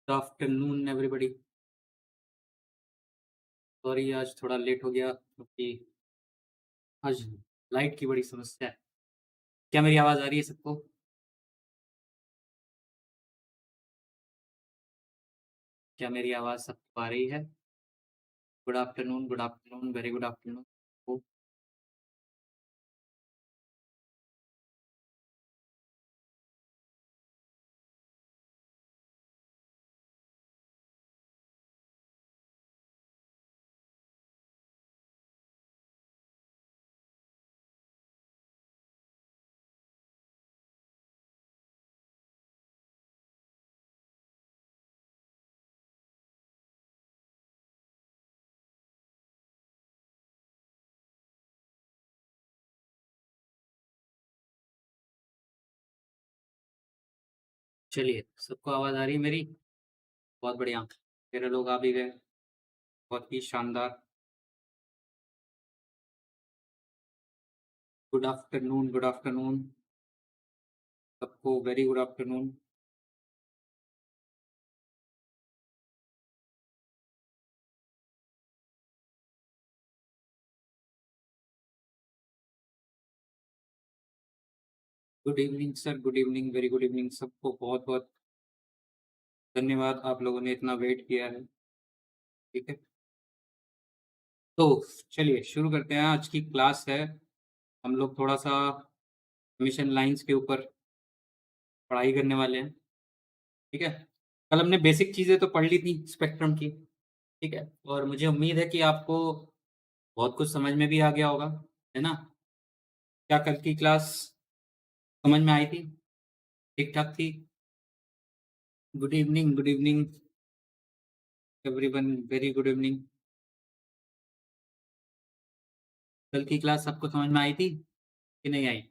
Good afternoon everybody. Sorry आज थोड़ा late हो गया क्योंकि आज लाइट की बड़ी समस्या है। क्या मेरी आवाज़ आ रही है सबको? क्या मेरी आवाज़ सबको आ रही है? Good afternoon, very good afternoon. ओ चलिए, सबको आवाज़ आ रही है मेरी? बहुत बढ़िया। मेरे लोग आ भी गए, बहुत ही शानदार। गुड आफ्टरनून सबको, very good afternoon. Good evening sir, good evening, very good evening सबको। बहुत-बहुत धन्यवाद, आप लोगों ने इतना वेट किया है। ठीक है? तो चलिए शुरू करते हैं। आज की क्लास है, हम लोग थोड़ा-सा मिशन लाइन्स के ऊपर पढ़ाई करने वाले हैं। ठीक है? कल हमने बेसिक चीज़ें तो पढ़ ली थी स्पेक्ट्रम की, ठीक है? और मुझे उम्मीद है कि आपको बहुत कुछ समझ में भी आ गया होगा, है ना? क्या कल की क्लास समझ में आई थी? ठीक-ठाक थी? Good evening everyone, very good evening. कल की क्लास सबको समझ में आई थी कि नहीं आई?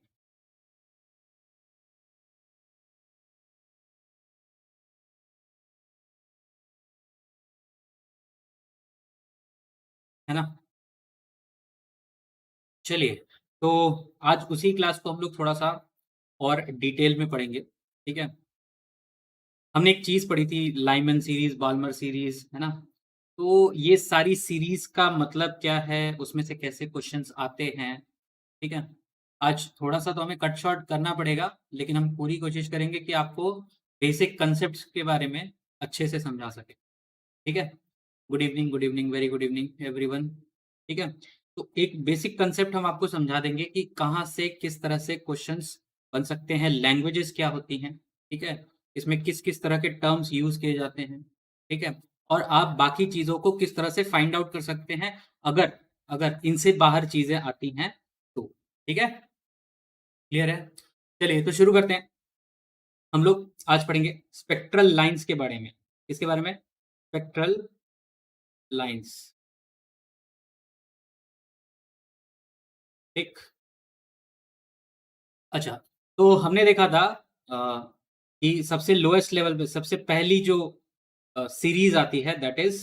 है ना? चलिए, तो आज उसी क्लास को हम लोग थोड़ा-सा और डिटेल में पढ़ेंगे, ठीक है? हमने एक चीज़ पढ़ी थी, लाइमन सीरीज़, बाल्मर सीरीज़, है ना? तो ये सारी सीरीज़ का मतलब क्या है? उसमें से कैसे क्वेश्चन्स आते हैं, ठीक है? आज थोड़ा-सा तो हमें कट शॉर्ट करना पड़ेगा, लेकिन हम पूरी कोशिश करेंगे कि आपको बेसिक कांसेप्ट्स के बारे में अच्छे से समझा सकें, ठीक है? Good evening, very good evening everyone, ठीक है? तो एक बेसिक कांसेप्ट हम आपको समझा देंगे कि कहाँ से, किस तरह से क्वेश्चन्स बन सकते हैं, लैंग्वेजेज़ क्या होती हैं, ठीक है? इसमें किस-किस तरह के टर्म्स यूज़ किए जाते हैं, ठीक है? और आप बाकी चीज़ों को किस तरह से फाइंड आउट कर सकते हैं, अगर अगर इनसे बाहर चीज़ें आती हैं तो, ठीक है? क्लियर है? चलिए तो शुरू करते हैं। हम लोग आज पढ़ेंगे स्पेक्ट्रल लाइन्स के बारे में। किसके बारे में? स्पेक्ट्रल लाइन्स, ठीक? अच्छा, तो हमने देखा था अ, कि सबसे लोएस्ट लेवल पे सबसे पहली जो सीरीज़ आती है दैट इज़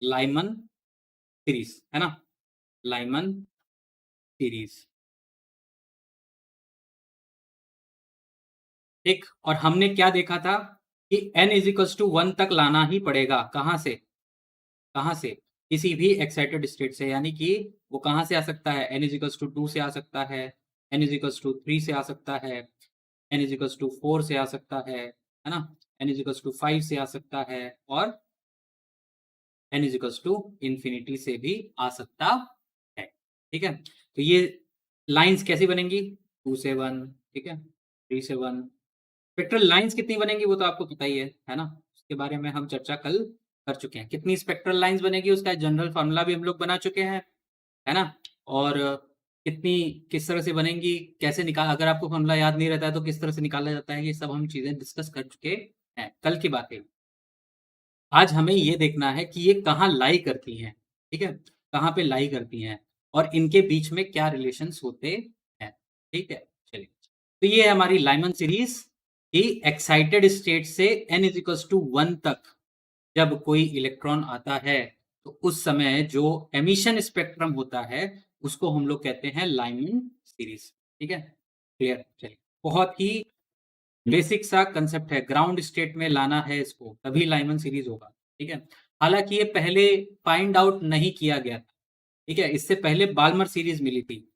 लाइमन सीरीज़, है ना? लाइमन सीरीज़, ठीक? और हमने क्या देखा था कि n इज़ इक्वल्स टू 1 तक लाना ही पड़ेगा। कहाँ से? कहाँ से? किसी भी एक्साइटेड स्टेट से, यानी कि वो कहाँ से आ सकता है? n इज़ इक्वल्स टू 2 से आ सकता है, n इज़ इक्वल्स टू 3 से आ सकता है, n इज़ इक्वल्स टू 4 से आ सकता है ना? n इज़ इक्वल्स टू 5 से आ सकता है और n is equals to infinity से भी आ सकता है, ठीक है? तो ये लाइन्स कैसी बनेंगी? 2 से 1, ठीक है? 3 से 1। स्पेक्ट्रल लाइन्स कितनी बनेंगी वो तो आपको पता ही है ना? उसके बारे में हम चर्चा कल कर चुके हैं। कितनी स्पेक्ट्रल लाइन्स बनेगी उसका जनरल फ़ॉर्मूला भी हम लोग बना चुके हैं, है ना? और कितनी किस तरह से बनेंगी, कैसे निकाल अगर आपको फ़ॉर्मूला याद नहीं रहता है तो किस तरह से निकाला जाता है, ये सब हम चीज़ें डिस्कस कर चुके हैं। कल की बात है। आज हमें ये देखना है कि ये कहाँ लाई करती हैं, ठीक है? कहाँ पे लाई करती हैं और इनके बीच में क्या रिलेशंस होते हैं, ठीक है? चलिए, तो ये है हमारी लाइमन सीरीज़ कि एक्साइटेड स्टेट से n इज़ इक्वल्स टू 1 तक जब कोई इलेक्ट्रॉन आता है, तो उस समय जो एमिशन स्पेक्ट्रम होता है, उसको हम लोग कहते हैं लाइमन सीरीज़, ठीक है? क्लियर? चलिए, बहुत ही बेसिक सा कंसेप्ट है, ग्राउंड स्टेट में लाना है इसको, तभी लाइमन सीरीज होगा, ठीक है। हालांकि ये पहले फाइंड आउट नहीं किया गया था, ठीक है, इससे पहले बाल्मर सीरीज मिली थी,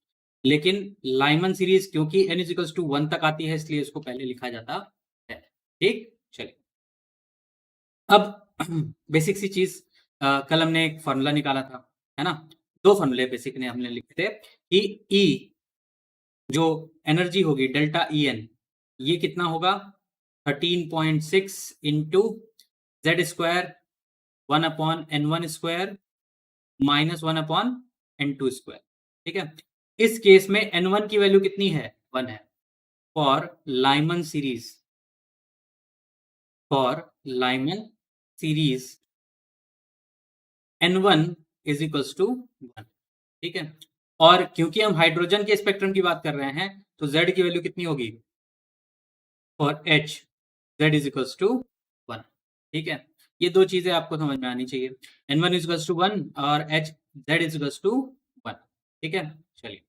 लेकिन लाइमन सीरीज क्योंकि n इज टू 1 तक आती है, इसलिए इसको पहले लिखा जाता है, ठीक। चलिए अब बेसिक सी चीज, कल हमने एक फॉर्मूला निकाला था, है ना, दो फॉर्मूले बेसिक ने हमने लिखे थे कि ई जो एनर्जी होगी डेल्टा ई एन, ये कितना होगा 13.6 into Z square 1/n1 square minus 1/n2 square, ठीक है। इस केस में n1 की वैल्यू कितनी है, 1 है। For Lyman series, for Lyman series n1 is equals to 1, ठीक है। और क्योंकि हम हाइड्रोजन के स्पेक्ट्रम की बात कर रहे हैं, तो z की वैल्यू कितनी होगी for h, z is equals to 1, ठीक है। ये दो चीजें आपको समझ में आनी चाहिए, n1 इज इक्वल्स टू 1 और h z is equals to 1, ठीक है। चलिए,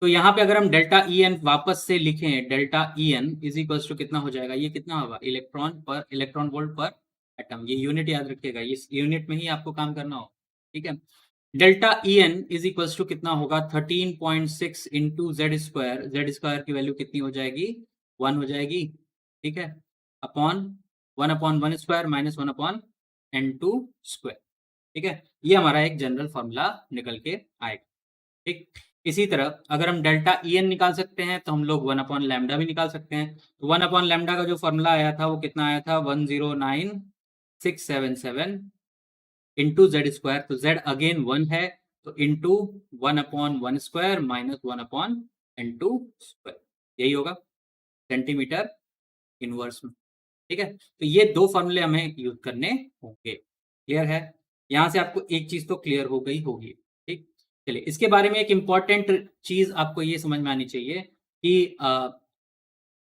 तो यहाँ पे अगर हम डेल्टा ई एन वापस से लिखें, delta E n is equals to कितना हो जाएगा, ये कितना होगा इलेक्ट्रॉन वोल्ट पर एटम, ये यूनिट याद रखिएगा, इस यूनिट में ही आपको काम करना हो, ठीक है। Delta E n is equals to कितना होगा 13.6 इंटू जेड स्क्वायर की वैल्यू कितनी हो जाएगी 1 हो जाएगी, ठीक है, upon 1/1 square minus 1/n2 square, ठीक है। ये हमारा एक जनरल फॉर्मूला निकल के आएगा, ठीक। इसी तरह अगर हम डेल्टा ई एन निकाल सकते हैं, तो हम लोग 1/λ भी निकाल सकते हैं। तो 1/λ का जो फॉर्मूला आया था वो कितना आया था 109677 इंटू जेड स्क्वायर, तो जेड अगेन 1 है, तो into 1/1 square minus 1/n2 square, यही होगा सेंटीमीटर इनवर्स में, ठीक है। तो ये दो फॉर्मूले हमें यूज करने होंगे, क्लियर है। यहां से आपको एक चीज तो क्लियर हो गई होगी, ठीक। चलिए, इसके बारे में एक इंपॉर्टेंट चीज आपको ये समझ में आनी चाहिए कि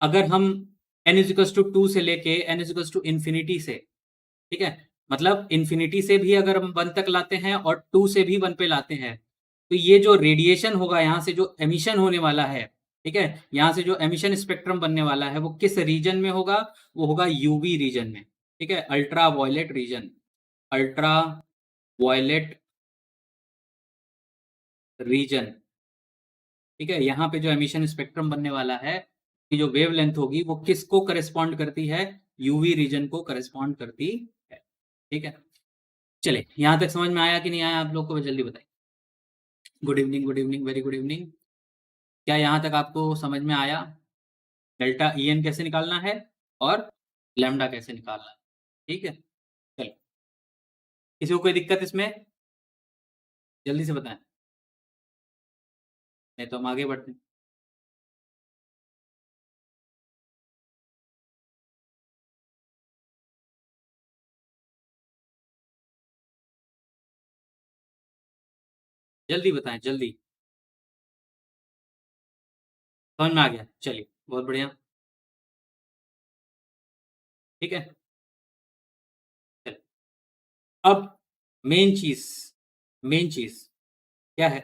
अगर हम n इज टू 2 से लेके n इज टू इन्फिनिटी से, ठीक है, मतलब इन्फिनिटी से भी अगर हम 1 तक लाते हैं और 2 से भी 1 पे लाते हैं, तो ये जो रेडिएशन होगा, यहाँ से जो एमिशन होने वाला है, ठीक है, यहाँ से जो एमिशन स्पेक्ट्रम बनने वाला है, वो किस रीजन में होगा, वो होगा यूवी रीजन में, ठीक है, ultraviolet region, ultraviolet region, ठीक है। यहाँ पे जो एमिशन स्पेक्ट्रम बनने वाला है, कि जो वेव लेंथ होगी वो किसको करेस्पॉन्ड करती है, यूवी रीजन को करेस्पॉन्ड करती है, ठीक है। चलिए, यहाँ तक समझ में आया कि नहीं आया आप लोग को, जल्दी बताइए। Good evening, good evening, very good evening. क्या यहाँ तक आपको समझ में आया डेल्टा ई एन कैसे निकालना है और लैम्डा कैसे निकालना है, ठीक है। चलो, किसी को कोई दिक्कत इसमें, जल्दी से बताएं, नहीं तो हम आगे बढ़ते हैं। जल्दी बताएं, जल्दी, समझ में आ गया, चलिए बहुत बढ़िया, ठीक है। चलिए, अब मेन चीज, मेन चीज क्या है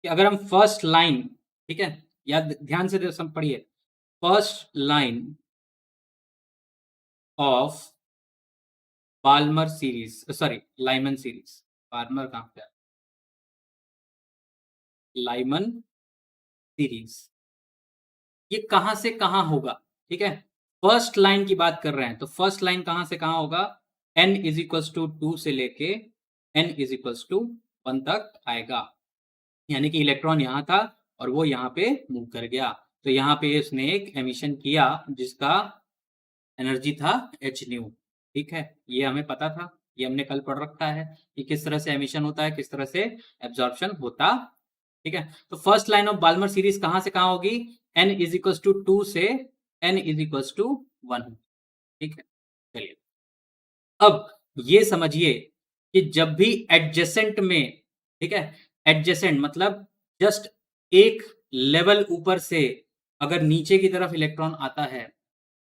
कि अगर हम फर्स्ट लाइन, ठीक है, याद ध्यान से सब पढ़िए, first line of Balmer series, sorry Lyman series, Balmer कहाँ पे, लाइमन सीरीज, ये कहां से कहां होगा, ठीक है। फर्स्ट लाइन की बात कर रहे हैं, तो फर्स्ट लाइन कहां से कहां होगा, n इज इक्वल्स टू 2 से लेके n इज इक्वल्स टू 1 तक आएगा, यानी कि इलेक्ट्रॉन यहां था और वो यहाँ पे मूव कर गया, तो यहाँ पे इसने एक एमिशन किया जिसका एनर्जी था एच न्यू, ठीक है। ये हमें पता था, ये हमने कल पढ़ रखा है कि किस तरह से एमिशन होता है, किस तरह से एब्जॉर्प्शन होता, ठीक है। तो first line of Balmer series कहां से कहां होगी, n इज इक्वल टू 2 से n इज इक्वल टू 1, ठीक है। चलिए, अब ये समझिए कि जब भी एडजेसेंट में, ठीक है, एडजेसेंट मतलब जस्ट एक लेवल ऊपर से अगर नीचे की तरफ इलेक्ट्रॉन आता है,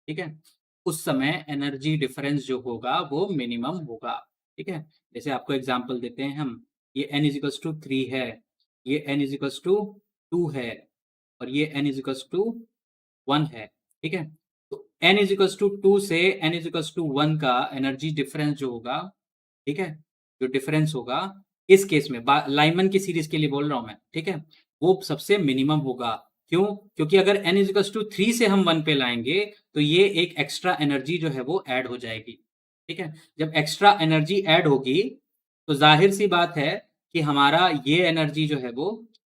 ठीक है, उस समय एनर्जी डिफरेंस जो होगा वो मिनिमम होगा, ठीक है। जैसे आपको एग्जांपल देते हैं हम, ये n इज इक्वल्स टू 3 है, ये n इज इक्वल्स टू 2 है और ये n इज इक्वल्स टू 1 है, ठीक है। तो n इज इक्वल्स टू 2 से n इज इक्वल्स टू 1 का एनर्जी डिफरेंस जो होगा, ठीक है, जो डिफरेंस होगा इस केस में लाइमन की सीरीज के लिए बोल रहा हूं मैं, ठीक है, वो सबसे मिनिमम होगा। क्यों? क्योंकि अगर n इज इक्वल्स टू 3 से हम 1 पे लाएंगे तो ये एक एक्स्ट्रा एनर्जी जो है वो ऐड हो जाएगी, ठीक है। जब एक्स्ट्रा एनर्जी ऐड होगी तो जाहिर सी बात है कि हमारा ये एनर्जी जो है वो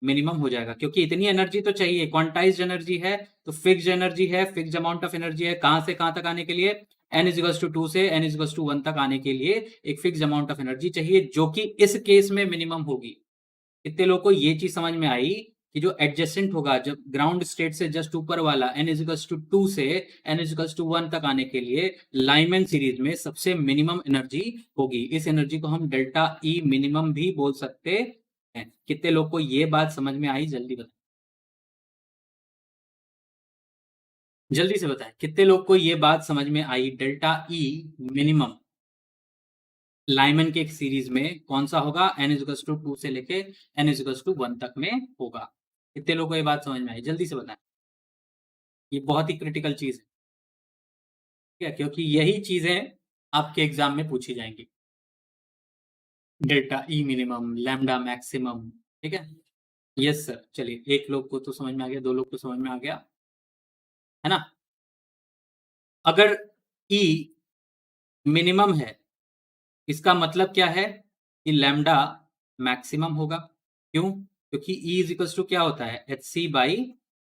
मिनिमम हो जाएगा, क्योंकि इतनी एनर्जी तो चाहिए, क्वांटाइज्ड एनर्जी है तो फिक्स्ड एनर्जी है, फिक्स्ड अमाउंट ऑफ एनर्जी है, कहां से कहां तक आने के लिए, n इज इक्वल्स टू 2 से n इज इक्वल्स टू 1 तक आने के लिए एक फिक्स्ड अमाउंट ऑफ एनर्जी चाहिए, जो कि इस केस में मिनिमम होगी। कितने लोगों को ये चीज समझ में आई कि जो एडजेसेंट होगा, जब ग्राउंड स्टेट से जस्ट ऊपर वाला n इज इक्वल्स टू 2 से n इज इक्वल्स टू 1 तक आने के लिए लाइमन सीरीज में सबसे मिनिमम एनर्जी होगी। इस एनर्जी को हम डेल्टा ई मिनिमम भी बोल सकते हैं। कितने लोग को ये बात समझ में आई? जल्दी बताएं, जल्दी से बताएं, कितने लोग को ये बात समझ में आई? डेल्टा ई मिनिमम लाइमन के एक सीरीज में कौन सा होगा? n इज टू 2 से लेके n इज टू 1 तक में होगा। कितने लोगों को ये बात समझ में आई? जल्दी से बताएं, ये बहुत ही क्रिटिकल चीज है, ठीक है, क्योंकि यही चीजें आपके एग्जाम में पूछी जाएंगी। Delta E minimum, lambda maximum, ठीक है। यस सर, चलिए, एक लोग को तो समझ में आ गया, 2 लोग को समझ में आ गया, है ना। अगर ई मिनिमम है इसका मतलब क्या है कि लैम्डा मैक्सिमम होगा। क्यों? क्योंकि E इज इक्वल टू क्या होता है? H c by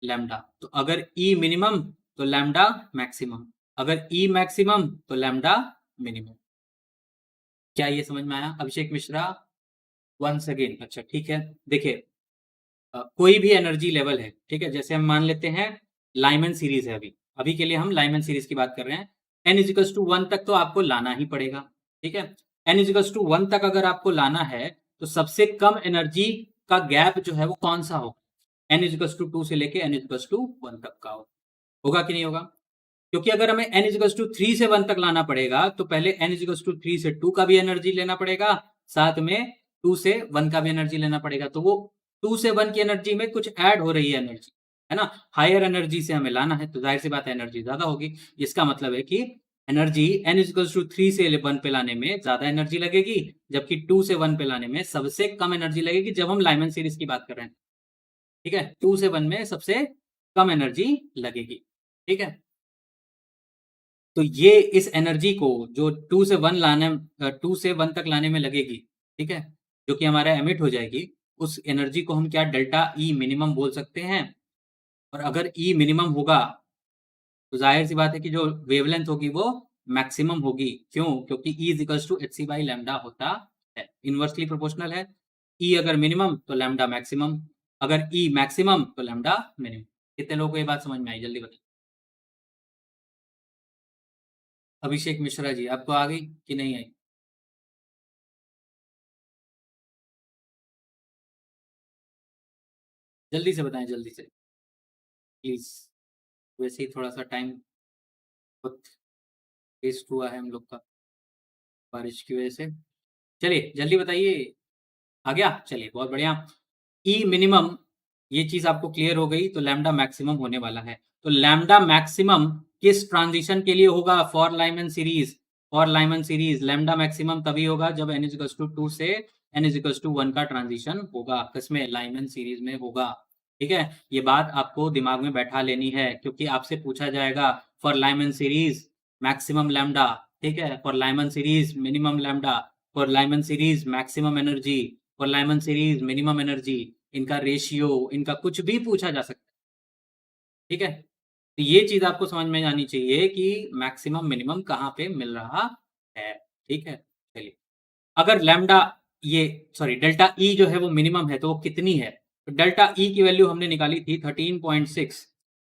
lambda. तो अगर E मिनिमम तो लैम्डा मैक्सिमम, अगर E मैक्सिमम तो लैम्डा मिनिमम। क्या ये समझ में आया? Abhishek Mishra once again. अच्छा ठीक है, देखिए, कोई भी एनर्जी लेवल है, ठीक है, जैसे हम मान लेते हैं लाइमन सीरीज है, अभी अभी के लिए हम लाइमन सीरीज की बात कर रहे हैं। n इजिकल्स टू 1 तक तो आपको लाना ही पड़ेगा, ठीक है। n इजिकल्स टू 1 तक अगर आपको लाना है तो सबसे कम एनर्जी का गैप जो है वो कौन सा होगा? n इजिकल्स टू 2 से लेके n इजिकल्स टू 1 तक का होगा कि नहीं होगा? क्योंकि अगर हमें n इजिकल्स टू 3 से 1 तक लाना पड़ेगा तो पहले n इजिकल्स टू 3 से 2 का भी एनर्जी लेना पड़ेगा, साथ में 2 से 1 का भी एनर्जी लेना पड़ेगा। तो वो 2 से 1 की एनर्जी में कुछ ऐड हो रही है एनर्जी, है ना। हायर एनर्जी से हमें लाना है तो जाहिर सी बात है एनर्जी ज्यादा होगी। इसका मतलब है कि एनर्जी n इजिकल्स टू 3 से 1 पे लाने में ज्यादा एनर्जी लगेगी, जबकि 2 से 1 पे लाने में सबसे कम एनर्जी लगेगी, जब हम लाइमन सीरीज की बात कर रहे हैं, ठीक है। 2 से 1 में सबसे कम एनर्जी लगेगी, ठीक है। तो ये इस एनर्जी को जो 2 से 1 लाने 2 से 1 तक लाने में लगेगी, ठीक है, जो कि हमारा एमिट हो जाएगी, उस एनर्जी को हम क्या डेल्टा ई मिनिमम बोल सकते हैं। और अगर ई मिनिमम होगा तो जाहिर सी बात है कि जो वेवलेंथ होगी वो मैक्सिमम होगी। क्यों? क्योंकि E is equals to h c by lambda होता है, इनवर्सली प्रोपोर्शनल है। ई अगर मिनिमम तो लैम्डा मैक्सिमम, अगर ई मैक्सिमम तो लैम्डा मिनिमम। कितने लोगों को ये बात समझ में आई? जल्दी बताइए। अभिषेक मिश्रा जी, आपको आ गई कि नहीं आई? जल्दी से बताएं, जल्दी से प्लीज। वैसे ही थोड़ा सा टाइम बहुत वेस्ट हुआ है हम लोग का बारिश की वजह से। चलिए जल्दी बताइए। आ गया? चलिए बहुत बढ़िया। ई मिनिमम, ये चीज आपको क्लियर हो गई, तो लैम्डा मैक्सिमम होने वाला है। तो लैम्डा मैक्सिमम किस ट्रांजिशन के लिए होगा? For Lyman series. For Lyman series lambda maximum तभी होगा जब n इज टू 2 से n इज टू 1 का ट्रांजिशन होगा, किसमें? लाइमन सीरीज में होगा, ठीक है। ये बात आपको दिमाग में बैठा लेनी है, क्योंकि आपसे पूछा जाएगा for Lyman series maximum lambda, ठीक है, for Lyman series minimum lambda, for Lyman series maximum energy, for Lyman series minimum energy, इनका रेशियो, इनका कुछ भी पूछा जा सकता है, ठीक है। तो ये चीज आपको समझ में आनी चाहिए कि मैक्सिमम मिनिमम कहाँ पे मिल रहा है, ठीक है। चलिए, अगर लैम्डा ये सॉरी डेल्टा ई जो है वो मिनिमम है तो वो कितनी है? तो डेल्टा ई की वैल्यू हमने निकाली थी 13.6।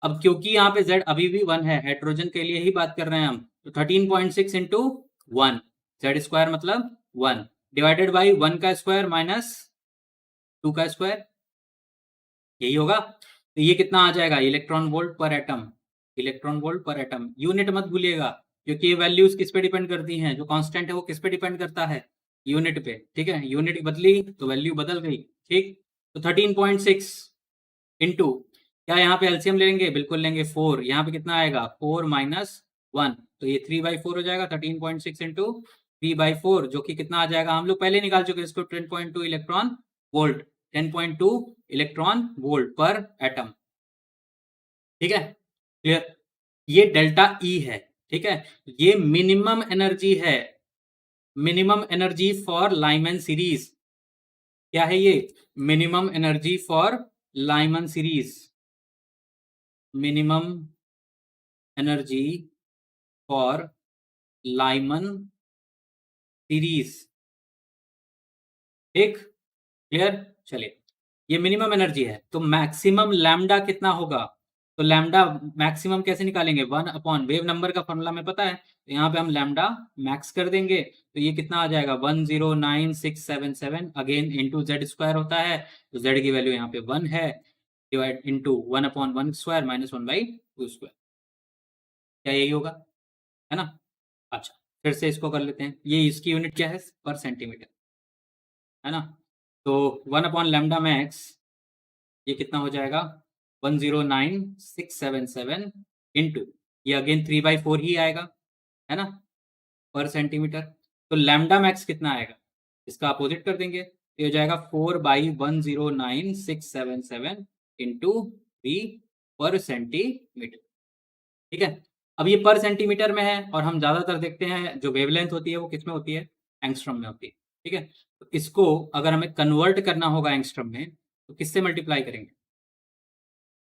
अब क्योंकि यहाँ पे z अभी भी 1 है, हाइड्रोजन के लिए ही बात कर रहे हैं हम, तो 13.6 इंटू 1, जेड स्क्वायर मतलब 1 डिवाइडेड बाई 1 का स्क्वायर माइनस 2 का स्क्वायर, यही होगा। तो ये कितना आ जाएगा? इलेक्ट्रॉन वोल्ट पर एटम। इलेक्ट्रॉन वोल्ट पर एटम, यूनिट मत भूलिएगा, क्योंकि ये वैल्यूज किस पे डिपेंड करती हैं? जो कांस्टेंट है वो किस पे डिपेंड करता है? यूनिट पे, ठीक है। यूनिट बदली तो वैल्यू बदल गई, ठीक। तो 13.6 इंटू क्या यहाँ पे एलसीएम लेंगे? बिल्कुल लेंगे। 4 यहाँ पे कितना आएगा? 4 माइनस 1, तो ये 3/4 हो जाएगा। 13.6 इंटू 3/4 जो कि कितना आ जाएगा? हम लोग पहले निकाल चुके हैं इसको। 10.2 इलेक्ट्रॉन वोल्ट, 10.2 इलेक्ट्रॉन वोल्ट पर एटम। ठीक है, क्लियर। ये डेल्टा ई है। ठीक है, ये मिनिमम एनर्जी है, minimum energy for Lyman series. क्या है ये? Minimum energy for Lyman series, minimum energy for Lyman series. ठीक, क्लियर। चलिए, ये मिनिमम एनर्जी है, तो मैक्सिमम लैम्डा कितना होगा? तो लैम्डा मैक्सिमम कैसे निकालेंगे? 1 अपॉन वेव नंबर का फॉर्मूला में पता है, तो यहाँ पे हम लैम्डा मैक्स कर देंगे, तो ये कितना आ जाएगा? 109677 अगेन इंटू जेड स्क्वायर होता है, तो जेड की वैल्यू यहाँ पे 1 है, divide into 1/1 square minus 1/2 square. क्या यही होगा? है ना? अच्छा, फिर से इसको कर लेते हैं। ये इसकी यूनिट क्या है? पर सेंटीमीटर, है ना? तो 1/लैम्डा मैक्स ये कितना हो जाएगा? 109677 इंटू, ये अगेन 3/4 ही आएगा, है ना, पर सेंटीमीटर। तो लैम्डा मैक्स कितना आएगा? इसका अपोजिट कर देंगे, तो ये हो जाएगा 4/109677 इंटू 3 पर सेंटीमीटर। ठीक है, अब ये पर सेंटीमीटर में है, और हम ज्यादातर देखते हैं जो वेवलेंथ होती है वो किस में होती है? एंगस्ट्रॉम में होती है। ठीक है, तो इसको अगर हमें कन्वर्ट करना होगा एंगस्ट्रॉम में, तो किससे मल्टीप्लाई करेंगे?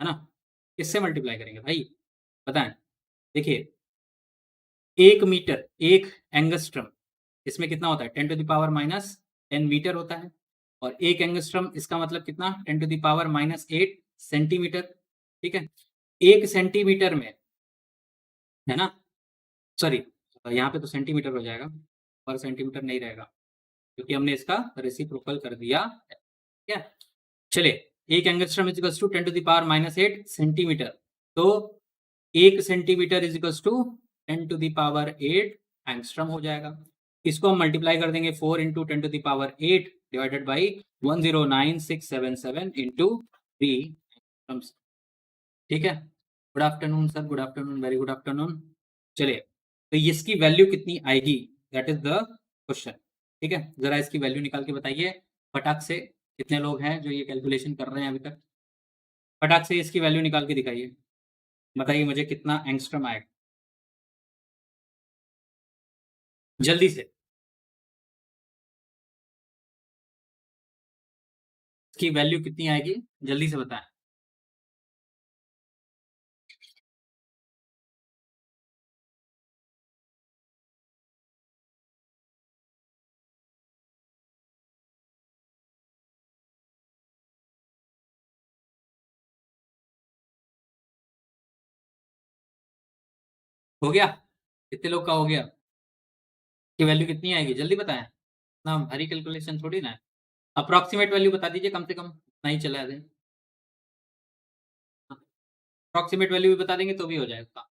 है ना, किससे मल्टीप्लाई करेंगे भाई? बताएं। देखिए, 1 मीटर, 1 एंगस्ट्रम, इसमें कितना होता है? 10⁻⁻10 मीटर होता है, और 1 एंगस्ट्रम इसका मतलब कितना? 10⁻8 सेंटीमीटर। ठीक है, 1 सेंटीमीटर में, है ना, सॉरी, यहाँ पे तो सेंटीमीटर हो जाएगा, पर सेंटीमीटर नहीं रहेगा, क्योंकि हमने इसका रेसिप्रोकल कर दिया है। ठीक है, चलिए, 1 angstrom is equals to 10⁻⁸ centimetre, तो 1 centimetre is equals to 10�8 angstrom हो जाएगा। इसको हम मल्टीप्लाई कर देंगे 4 into 10⁸ divided by 109677 into 3 angstroms. ठीक है, good afternoon sir, good afternoon, very good afternoon. चलिए, तो इसकी वैल्यू कितनी आएगी? That is the question. ठीक है, जरा इसकी वैल्यू निकाल के बताइए फटाक से। कितने लोग हैं जो ये कैलकुलेशन कर रहे हैं अभी तक? फटाक से इसकी वैल्यू निकाल के दिखाइए, बताइए मुझे कितना एंगस्ट्रम आएगा, जल्दी से। इसकी वैल्यू कितनी आएगी, जल्दी से बताएं। हो गया? कितने लोग का हो गया? की वैल्यू कितनी आएगी, जल्दी बताएं। ना भारी कैलकुलेशन थोड़ी ना है। अप्रोक्सीमेट वैल्यू बता दीजिए, कम से कम नहीं चला दें। अप्रोक्सीमेट वैल्यू भी बता देंगे तो भी हो जाएगा।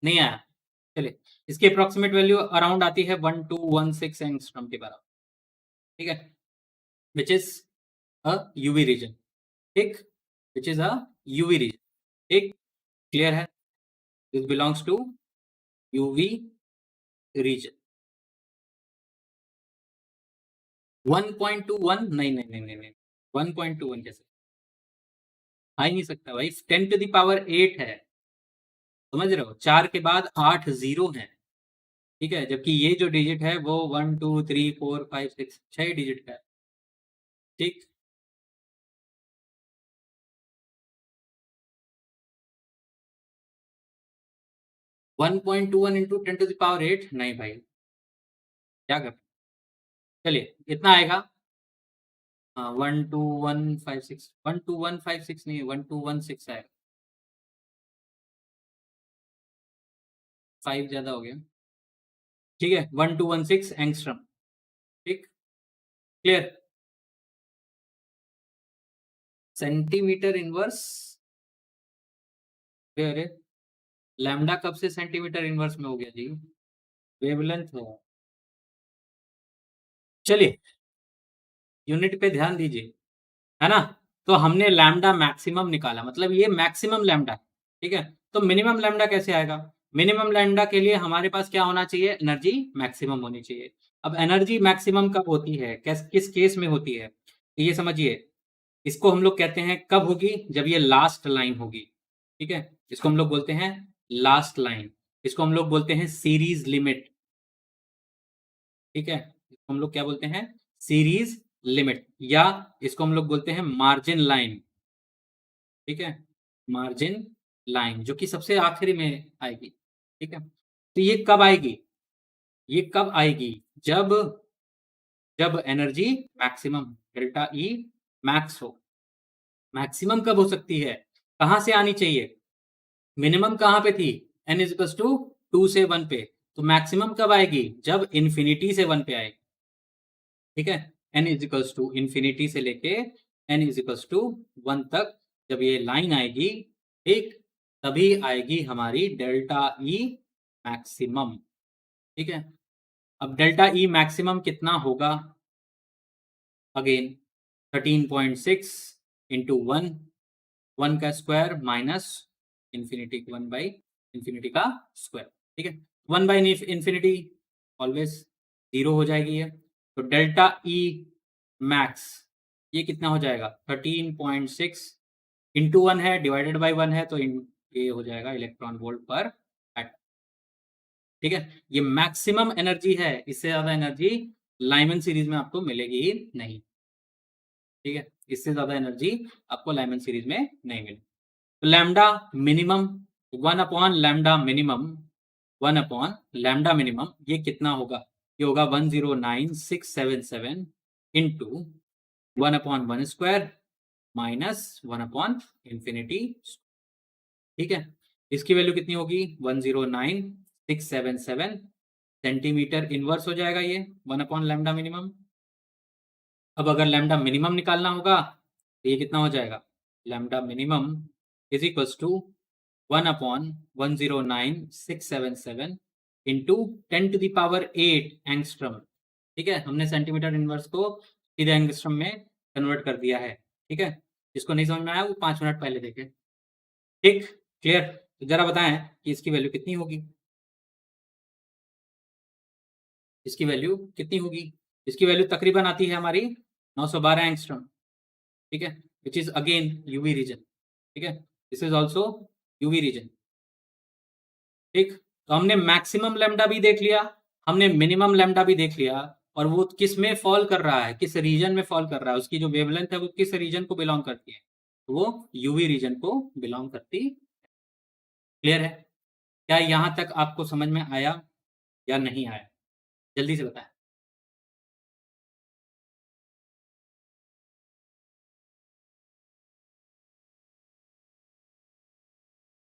नहीं आया? चलिए, इसकी अप्रोक्सीमेट वैल्यू अराउंड आती है 1216 एंगस्ट्रॉम के बराबर। ठीक है, which is a UV region. ठीक, which is a UV region. ठीक, क्लियर है? This belongs to UV region. 1.21? नहीं नहीं नहीं नहीं नहीं, 1.21 कैसे? आ ही नहीं सकता भाई, 10⁸ है। समझ रहे हो? 4 के बाद 8 जीरो है। ठीक है, जबकि ये जो डिजिट है वो 1 2 3 4 5 6 6 डिजिट का है। ठीक, 1.21 इंटू 10⁸ नहीं भाई, क्या कर। चलिए, इतना आएगा। हाँ, 12156, 12156 नहीं, 1216 आएगा। 5 ज्यादा हो गया। ठीक है, 1216 एंगस्ट्रम। ठीक, क्लियर। सेंटीमीटर इनवर्स, अरे लैम्डा कब से सेंटीमीटर इनवर्स में हो गया जी? वेवलेंथ है। चलिए यूनिट पे ध्यान दीजिए, है ना? तो हमने लैम्डा मैक्सिमम निकाला, मतलब ये मैक्सिमम लैम्डा, ठीक है? तो मिनिमम लैम्डा कैसे आएगा? मिनिमम लैम्डा के लिए हमारे पास क्या होना चाहिए? एनर्जी मैक्सिमम होनी चाहिए। अब एनर्जी मैक्सिमम कब होती है, किस केस में होती है? तो ये समझिए, इसको हम लोग कहते हैं कब होगी? जब ये लास्ट लाइन होगी, ठीक है? इसको हम लोग बोलते हैं लास्ट लाइन। इसको हम लोग बोलते हैं सीरीज लिमिट, ठीक है? इसको हम लोग क्या बोलते हैं? सीरीज लिमिट, या इसको हम लोग बोलते हैं मार्जिन लाइन, ठीक है? मार्जिन लाइन जो कि सबसे आखिरी में आएगी, ठीक है? तो ये कब आएगी? ये कब आएगी? जब जब energy maximum, delta E max हो। मैक्सिमम कब हो सकती है? कहां से आनी चाहिए? मिनिमम कहां पे थी? n इज इक्वल टू 2 से 1 पे। तो मैक्सिमम कब आएगी? जब इंफिनिटी से 1 पे आएगी, ठीक है? n is equal to infinity से लेके n इज इक्वल टू 1 तक जब ये लाइन आएगी, ठीक, तभी आएगी हमारी डेल्टा ई मैक्सिमम, ठीक है? अब डेल्टा ई मैक्सिमम कितना होगा? अगेन 13.6 इंटू 1, 1 का square minus infinity 1 by infinity का स्क्वायर, ठीक है? 1 बाई इंफिनिटी ऑलवेज 0 हो जाएगी ये। तो डेल्टा ई मैक्स ये कितना हो जाएगा? 13.6 इंटू 1 है, डिवाइडेड बाई 1 है, तो ये हो जाएगा इलेक्ट्रॉन वोल्ट पर एटम, ठीक है? ये मैक्सिमम एनर्जी है, इससे ज्यादा एनर्जी लाइमन सीरीज में आपको मिलेगी ही नहीं, ठीक है? इससे ज्यादा एनर्जी आपको लाइमन सीरीज में नहीं मिलेगी। तो lambda minimum 1 upon lambda minimum, 1 upon lambda minimum ये कितना होगा? ये होगा 109677 into 1 upon 1 square minus 1 upon infinity, ठीक है? इसकी वैल्यू कितनी होगी? 109677 सेंटीमीटर इनवर्स हो जाएगा ये 1 अपॉन लैम्डा मिनिमम। अब अगर लैम्डा मिनिमम निकालना होगा तो ये कितना हो जाएगा? Lambda minimum is equals to 1 upon 109677 into 10 to the power 8 angstrom, ठीक है? हमने सेंटीमीटर इनवर्स को सीधे एंगस्ट्रम में कन्वर्ट कर दिया है, ठीक है? जिसको नहीं समझ में आया वो 5 मिनट पहले देखे, ठीक? क्लियर? तो जरा बताएं कि इसकी वैल्यू कितनी होगी? इसकी वैल्यू कितनी होगी? इसकी वैल्यू तकरीबन आती है हमारी 912 एंगस्ट्रम, ठीक है? Which is again UV region, ठीक है? This is also UV region, ठीक? तो हमने मैक्सिमम लैम्डा भी देख लिया, हमने मिनिमम लैम्डा भी देख लिया, और वो किस में फॉल कर रहा है, किस रीजन में फॉल कर रहा है, उसकी जो वेवलेंथ है वो किस रीजन को बिलोंग करती है? वो यूवी रीजन को बिलोंग करती। क्लियर है? क्या यहां तक आपको समझ में आया या नहीं आया? जल्दी से बताएं,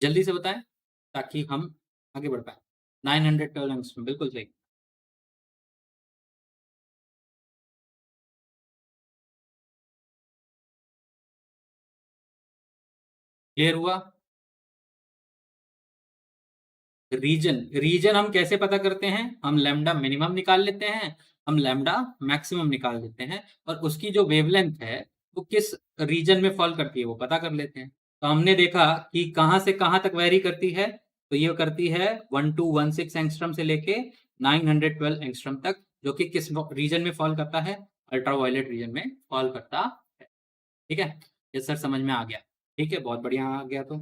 जल्दी से बताएं, ताकि हम आगे बढ़ पाए। 912 एंगस्ट्रॉम, बिल्कुल सही। क्लियर हुआ? रीजन, रीजन हम कैसे पता करते हैं? हम लैम्डा मिनिमम निकाल लेते हैं, हम लैम्डा मैक्सिमम निकाल लेते हैं, और उसकी जो वेवलेंथ है वो किस रीजन में फॉल करती है वो पता कर लेते हैं। तो हमने देखा कि कहां से कहां तक वेरी करती है, तो ये करती है 1216 एंगस्ट्रम से लेके 912 एंगस्ट्रम तक, जो कि किस रीजन में फॉल करता है? अल्ट्रावायलेट रीजन में फॉल करता है, ठीक है? ये सर समझ में आ गया, ठीक है? बहुत बढ़िया आ गया। तो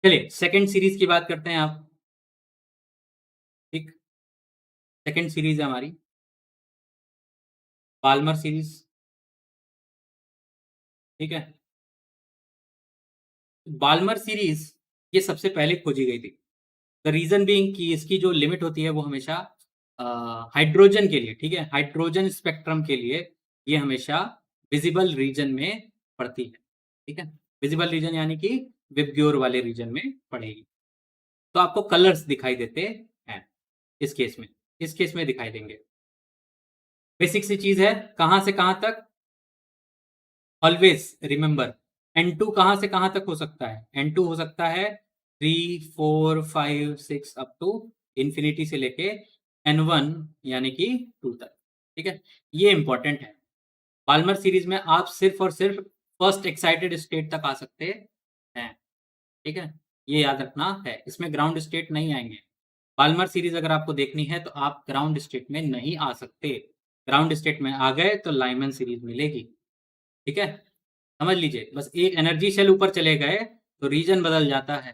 चलिए सेकंड सीरीज की बात करते हैं आप, ठीक? सेकंड सीरीज है हमारी पाल्मर सीरीज, ठीक है? बाल्मर सीरीज ये सबसे पहले खोजी गई थी। द रीजन बीइंग कि इसकी जो लिमिट होती है वो हमेशा हाइड्रोजन के लिए, ठीक है, हाइड्रोजन स्पेक्ट्रम के लिए ये हमेशा विजिबल रीजन में पड़ती है, ठीक है? विजिबल रीजन यानी कि विबग्योर वाले रीजन में पड़ेगी। तो आपको कलर्स दिखाई देते हैं इस केस में, इस केस में दिखाई देंगे। बेसिक सी चीज है, कहां से कहां तक? ऑलवेज रिमेंबर, N2 कहां से कहां तक हो सकता है? N2 हो सकता है 3 4 5 6 अप टू इन्फिनिटी से लेके n1 यानी कि 2 तक। ठीक है, ये इंपॉर्टेंट है। बाल्मर सीरीज में आप सिर्फ और सिर्फ फर्स्ट एक्साइटेड स्टेट तक आ सकते हैं। ठीक है, ये याद रखना है, इसमें ग्राउंड स्टेट नहीं आएंगे। बाल्मर सीरीज अगर आपको देखनी है तो आप ग्राउंड स्टेट में नहीं आ सकते। ग्राउंड स्टेट में आ गए तो लाइमन सीरीज मिलेगी। ठीक है, समझ लीजिए, बस एक एनर्जी शेल ऊपर चले गए तो रीजन बदल जाता है।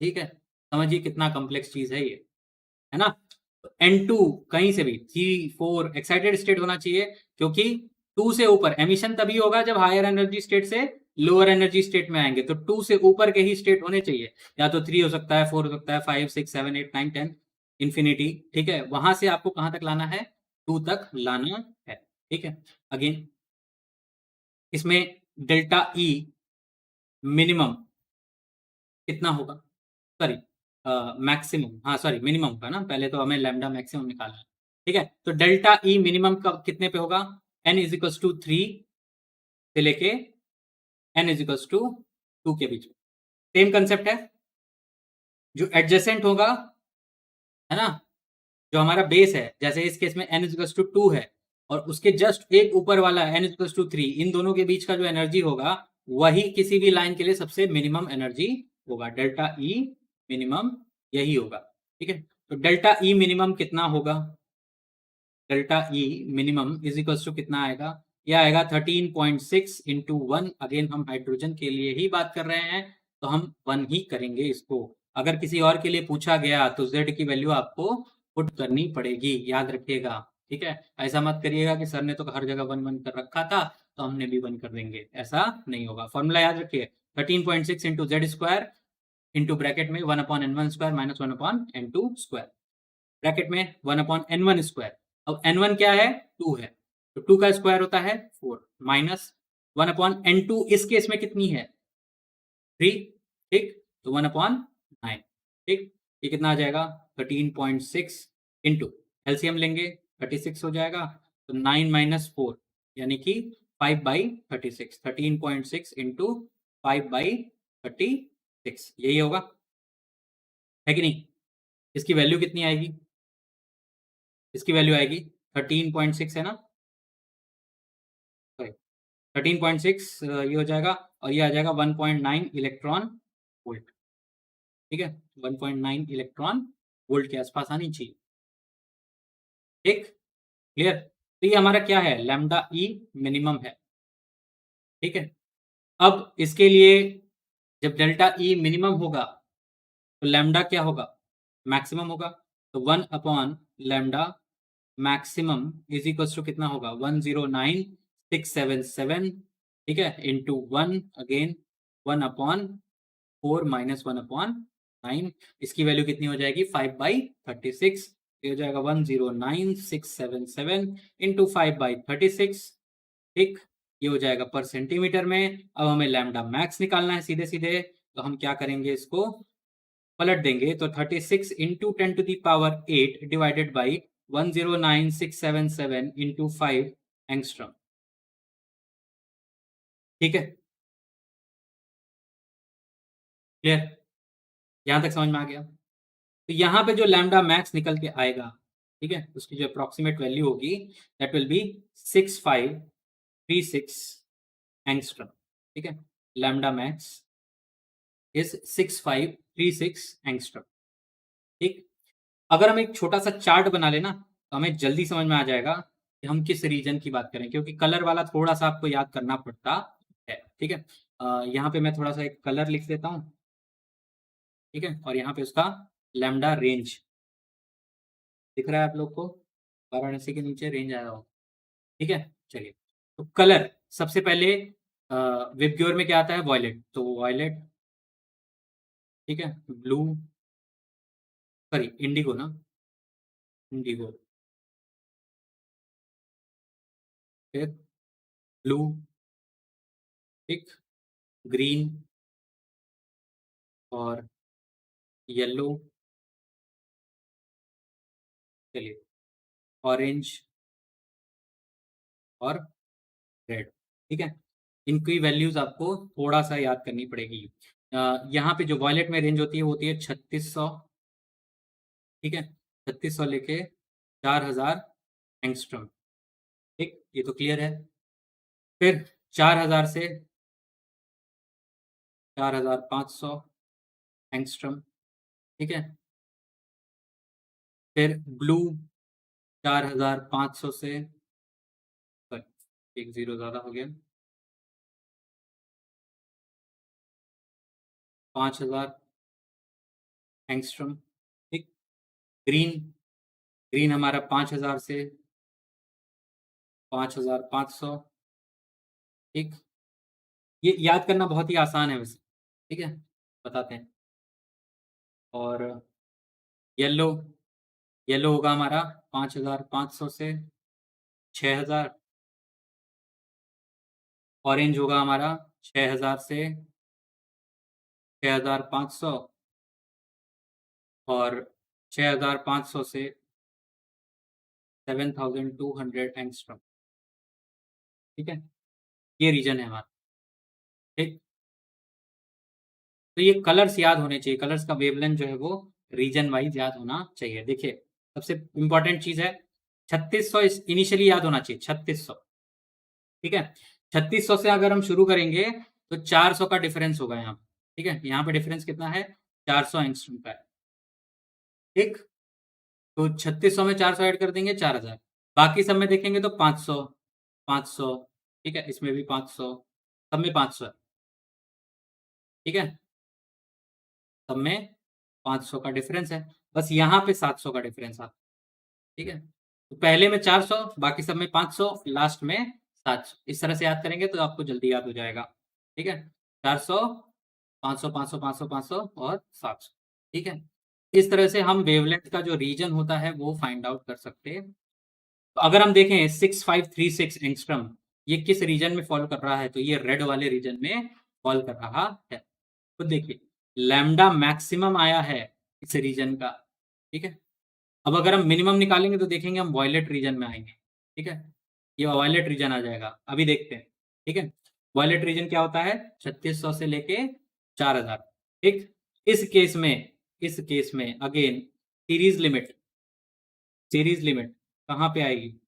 ठीक है, समझिए कितना कॉम्प्लेक्स चीज है ये, है ना। N2 कहीं से भी 3 4 एक्साइटेड स्टेट होना चाहिए, क्योंकि 2 से ऊपर एमिशन तभी होगा जब हायर एनर्जी स्टेट से लोअर एनर्जी स्टेट में आएंगे, तो 2 से ऊपर के ही स्टेट होने चाहिए। या तो 3 हो सकता है, 4 हो सकता है, 5 6 7 8 9 10 इंफिनिटी। ठीक है, वहां से आपको कहां तक लाना है, 2 तक लाना है। ठीक है, अगेन इसमें डेल्टा ई मिनिमम कितना होगा, सॉरी मैक्सिमम, हाँ सॉरी मिनिमम का ना, पहले तो हमें लैम्डा मैक्सिमम निकालना है। ठीक है, तो डेल्टा ई मिनिमम का कितने पे होगा, n इज इक्वल टू 3 से लेके n इज इक्वल टू 2 के बीच में। सेम कंसेप्ट है, जो एडजेसेंट होगा, है ना, जो हमारा बेस है, जैसे इस केस में n इज इक्वल टू 2 है, और उसके जस्ट एक ऊपर वाला n इज इक्वल टू 3, इन दोनों के बीच का जो एनर्जी होगा वही किसी भी लाइन के लिए सबसे मिनिमम एनर्जी होगा। डेल्टा ई मिनिमम यही होगा। ठीक है, तो डेल्टा ई मिनिमम कितना होगा, delta E minimum is equal to कितना आएगा, यह आएगा 13.6 इंटू 1। अगेन हम हाइड्रोजन के लिए ही बात कर रहे हैं, तो हम 1 ही करेंगे इसको। अगर किसी और के लिए पूछा गया तो z की वैल्यू आपको पुट करनी पड़ेगी, याद रखिएगा। ठीक है, ऐसा मत करिएगा कि सर ने तो हर जगह 1 1 कर रखा था तो हमने भी 1 कर देंगे, ऐसा नहीं होगा। फॉर्मूला याद रखिए, 13.6 into Z square into bracket में 1 upon n one square minus 1 upon n two square, bracket में 1 अपॉन एन वन स्क्वायर। अब एन वन क्या है, 2 है, तो 2 का स्क्वायर होता है 4, माइनस 1 अपॉन एन टू इस केस में कितनी है, 3। ठीक, तो 1 अपॉन 9। ठीक, ये कितना आ जाएगा, 13.6 इंटू एलसीएम लेंगे 36 हो जाएगा, तो 9 माइनस 4 यानी कि 5/36, 13.6 इंटू 5/36 यही होगा, है कि नहीं। इसकी वैल्यू कितनी आएगी, इसकी वैल्यू आएगी 13.6 है ना, सॉरी 13.6 ये हो जाएगा, और ये आ जाएगा 1.9 इलेक्ट्रॉन वोल्ट। ठीक है, 1.9 इलेक्ट्रॉन वोल्ट के आसपास आनी चाहिए। ठीक, क्लियर। तो ये हमारा क्या है, लैम्डा ई मिनिमम है। ठीक है, अब इसके लिए जब डेल्टा ई मिनिमम होगा तो लैम्डा क्या होगा, मैक्सिमम होगा। तो 1 upon lambda maximum is equal to कितना होगा, 109,677। ठीक है, into 1 again 1 upon 4 minus 1 upon 9, इसकी वैल्यू कितनी हो जाएगी, 5/36। ये हो जाएगा 109,677 इंटू 5/36। ठीक, ये हो जाएगा पर सेंटीमीटर में। अब हमें लैम्डा मैक्स निकालना है सीधे सीधे, तो हम क्या करेंगे, इसको पलट देंगे, तो 36 into 10 to the power 8 divided by 109,677 into 5 angstrom. ठीक है, क्लियर, यहां तक समझ में आ गया। तो यहाँ पे जो लैम्डा मैक्स निकल के आएगा, ठीक है, उसकी जो अप्रॉक्सीमेट वैल्यू होगी दैट विल बी 6536 एंगस्ट्रॉम। ठीक है, लैम्डा मैक्स इज 6536 एंगस्ट्रॉम। ठीक, अगर हम एक छोटा सा चार्ट बना लेना तो हमें जल्दी समझ में आ जाएगा कि हम किस रीजन की बात करें, क्योंकि कलर वाला थोड़ा सा आपको याद करना पड़ता है। ठीक है, यहाँ पे मैं थोड़ा सा एक कलर लिख देता हूँ। ठीक है, और यहाँ पे उसका लैम्डा रेंज दिख रहा है आप लोग को, वाराणसी के नीचे रेंज आया हो। ठीक है, चलिए, तो कलर सबसे पहले विबग्योर में क्या आता है, वॉयलेट, तो वॉयलेट। ठीक है, ब्लू, सॉरी इंडिगो ना, इंडिगो, फिर ब्लू, ठीक, ग्रीन और येलो, चलिए ऑरेंज और रेड। ठीक है, इनकी वैल्यूज आपको थोड़ा सा याद करनी पड़ेगी। यहाँ पे जो वॉयलेट में रेंज होती है वो होती है 3600, ठीक है, 3600 लेके 4000 एंगस्ट्रॉम, ठीक, ये तो क्लियर है। फिर 4000 से 4500 एंगस्ट्रॉम, ठीक है। फिर ब्लू 4500 से, सॉरी एक जीरो ज़्यादा हो गया, 5000 एंगस्ट्रॉम, ठीक। ग्रीन, ग्रीन हमारा 5000 से 5500, ठीक। ये याद करना बहुत ही आसान है वैसे, ठीक है, बताते हैं। और येलो, येलो होगा हमारा 5500 से 6000, ऑरेंज होगा हमारा 6000 से 6500, और 6500 से 7200 एंगस्ट्रॉम, ठीक है। ये रीजन है हमारा, ठीक। तो ये कलर्स याद होने चाहिए, कलर्स का वेवलेंथ जो है वो रीजन वाइज याद होना चाहिए। देखिए सबसे इंपॉर्टेंट चीज है 3600 इनिशियली याद होना चाहिए, 3600, ठीक है। 3600 से अगर हम शुरू करेंगे तो 400 का डिफरेंस होगा यहाँ पे, ठीक है। यहाँ पे डिफरेंस कितना है, 400 एंगस्ट्रॉम का है, ठीक। तो 3600 में 400 ऐड कर देंगे 4000, बाकी सब में देखेंगे तो 500, 500, ठीक है, इसमें भी 500, सब में 500 है, ठीक है, सब में 500 का डिफरेंस है। बस यहाँ पे 700 का डिफरेंस आता है, ठीक है। तो पहले में 400, बाकी सब में 500, लास्ट में 700, इस तरह से याद करेंगे तो आपको जल्दी याद हो जाएगा, ठीक है। 400, 500, 500, 500, 500 और 700, ठीक है। इस तरह से हम वेवलेंथ का जो रीजन होता है वो फाइंड आउट कर सकते हैं। तो अगर हम देखें 6536 एंगस्ट्रॉम ये किस रीजन में फॉल कर रहा है, तो ये रेड वाले रीजन में फॉल कर रहा है। तो देखिए लैम्डा मैक्सिमम आया है इस रीजन का, ठीक है। अब अगर हम मिनिमम निकालेंगे तो देखेंगे हम वॉयलेट रीजन में आएंगे, ठीक है। ये वॉयलेट रीजन आ जाएगा, अभी देखते हैं, ठीक है। वॉयलेट रीजन क्या होता है, 3600 से लेके 4000, ठीक। इस केस में, इस केस में again series limit, series limit कहाँ पे आएगी,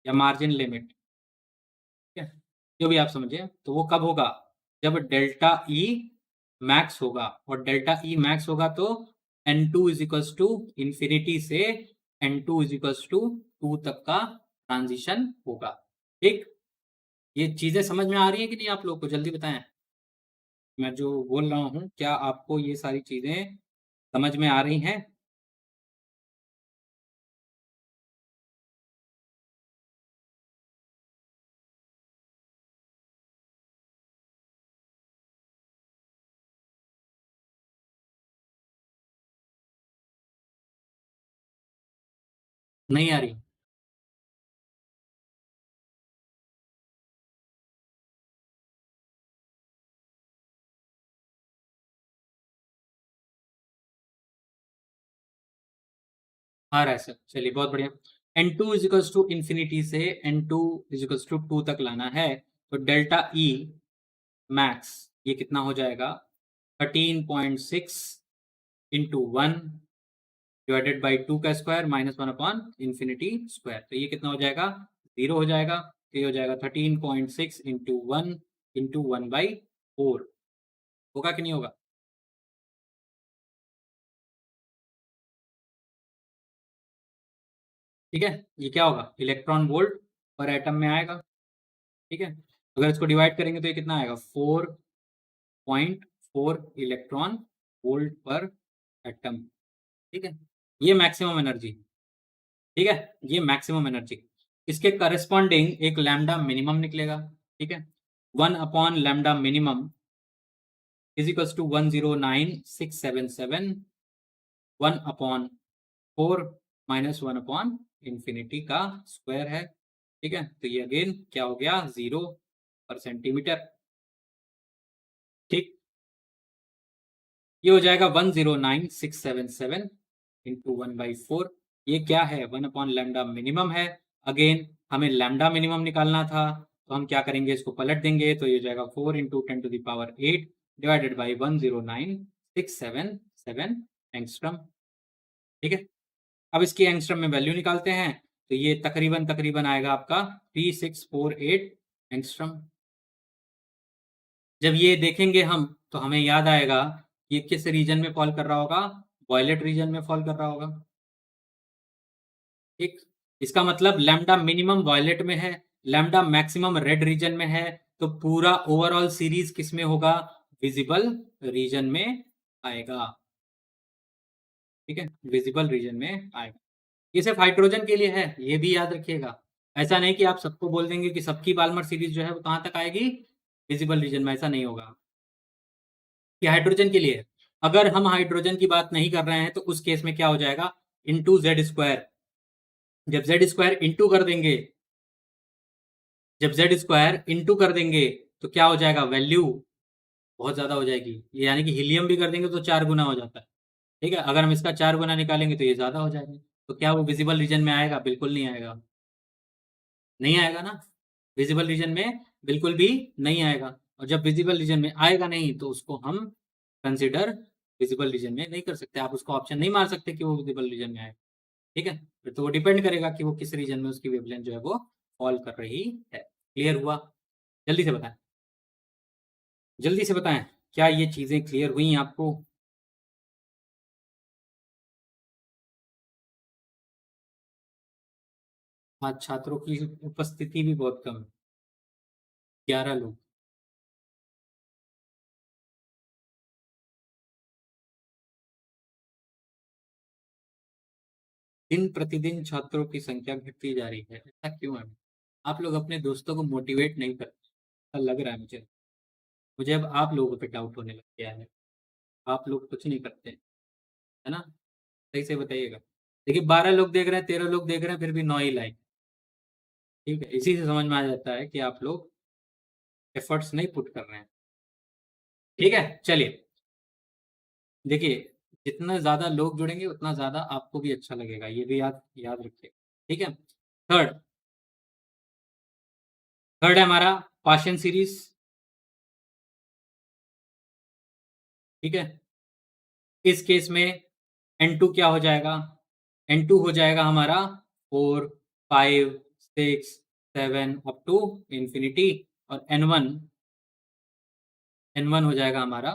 या मार्जिन लिमिट, ठीक है, जो भी आप समझिए। तो वो कब होगा, जब डेल्टा ई मैक्स होगा, और डेल्टा ई मैक्स होगा तो N2 is equals to infinity से N2 इज इक्वल्स टू 2 तक का ट्रांजिशन होगा, ठीक। ये चीजें समझ में आ रही है कि नहीं आप लोग को, जल्दी बताएं। मैं जो बोल रहा हूँ क्या आपको ये सारी चीजें समझ में आ रही हैं? नहीं आ रही? आ रहा है सर, चलिए बहुत बढ़िया। N2 is equals to infinity से N2 इज इक्वल्स टू 2 तक लाना है, तो डेल्टा ई मैक्स ये कितना हो जाएगा, 13.6 इंटू 1 डिवाइडेड बाई 2 का square minus 1 upon infinity square, तो ये कितना हो जाएगा, 0 हो जाएगा। तो ये हो जाएगा 13.6 इंटू 1 इंटू 1/4, होगा कि नहीं होगा? ठीक है, ये क्या होगा, इलेक्ट्रॉन वोल्ट पर एटम में आएगा, ठीक है। अगर इसको डिवाइड करेंगे तो ये कितना आएगा, 4.4 इलेक्ट्रॉन वोल्ट पर एटम, ठीक है। ये मैक्सिमम एनर्जी, ठीक है, ये मैक्सिमम एनर्जी। इसके करस्पॉन्डिंग एक लैम्डा मिनिमम निकलेगा, ठीक है। 1 upon lambda minimum is equals to 109677, 1 upon 4 minus 1 upon infinity का स्क्वायर है, ठीक है। तो ये अगेन क्या हो गया, 0 पर सेंटीमीटर, ठीक। ये हो जाएगा 109677 इंटू 1/4। ये क्या है, 1 अपॉन लैम्डा मिनिमम है। अगेन हमें लैम्डा मिनिमम निकालना था, तो हम क्या करेंगे, इसको पलट देंगे, तो ये हो जाएगा 4 into 10 to the power 8 divided by 109,677 angstrom. ठीक है, अब इसकी एंगस्ट्रम में वैल्यू निकालते हैं, तो ये तकरीबन तकरीबन आएगा आपका 3648 एंगस्ट्रम। जब ये देखेंगे हम तो हमें याद आएगा ये किस रीजन में फॉल कर रहा होगा, वॉयलेट रीजन में फॉल कर रहा होगा। ठीक, इसका मतलब लैम्डा मिनिमम वॉयलेट में है, लैम्डा मैक्सिमम रेड रीजन में है, तो पूरा ओवरऑल सीरीज किस में होगा, विजिबल रीजन में आएगा। ठीक है, विजिबल रीजन में आएगा। ये सिर्फ हाइड्रोजन के लिए है, ये भी याद रखिएगा। ऐसा नहीं कि आप सबको बोल देंगे कि सबकी बाल्मर सीरीज जो है वो कहां तक आएगी, विजिबल रीजन में, ऐसा नहीं होगा। कि हाइड्रोजन के लिए, अगर हम हाइड्रोजन की बात नहीं कर रहे हैं तो उस केस में क्या हो जाएगा, इंटू जेड स्क्वायर। जब जेड स्क्वायर इंटू कर देंगे, जब जेड स्क्वायर इंटू कर देंगे तो क्या हो जाएगा, वैल्यू बहुत ज्यादा हो जाएगी। ये यानी कि हीलियम भी कर देंगे तो 4 गुना हो जाता है। ठीक है, अगर हम इसका 4 गुना निकालेंगे तो ये ज्यादा हो जाएगा। तो क्या वो विजिबल रीजन में आएगा, बिल्कुल नहीं आएगा। नहीं आएगा ना, विजिबल रीजन में बिल्कुल भी नहीं आएगा। और जब विजिबल रीजन में आएगा नहीं तो उसको हम कंसिडर विजिबल रीजन में नहीं कर सकते। आप उसको ऑप्शन नहीं मार सकते कि वो विजिबल रीजन में आएगा। ठीक है, फिर तो वो डिपेंड करेगा कि वो किस रीजन में उसकी वेवलेंथ जो है वो फॉल कर रही है। क्लियर हुआ? जल्दी से बताएं, जल्दी से बताएं, क्या ये चीजें क्लियर हुई आपको? आज छात्रों की उपस्थिति भी बहुत कम है, 11 लोग। दिन प्रतिदिन छात्रों की संख्या घटती जा रही है, ऐसा क्यों है? आप लोग अपने दोस्तों को मोटिवेट नहीं करते, ऐसा लग रहा है मुझे। मुझे अब आप लोगों पे डाउट होने लग गया है। आप लोग कुछ नहीं करते, है ना? सही से बताइएगा। देखिए, 12 लोग देख रहे हैं, 13 लोग देख रहे हैं, फिर भी 9 ही लाइक। ठीक है, इसी से समझ में आ जाता है कि आप लोग एफर्ट्स नहीं पुट कर रहे हैं। ठीक है, चलिए। देखिए, जितना ज्यादा लोग जुड़ेंगे उतना ज्यादा आपको भी अच्छा लगेगा, ये भी याद याद रखिए। ठीक है, थर्ड, थर्ड है हमारा पाशन सीरीज। ठीक है, इस केस में N2 क्या हो जाएगा, N2 हो जाएगा हमारा 4, 5, 6, 7 अप टू इंफिनिटी। और N1 हो जाएगा हमारा,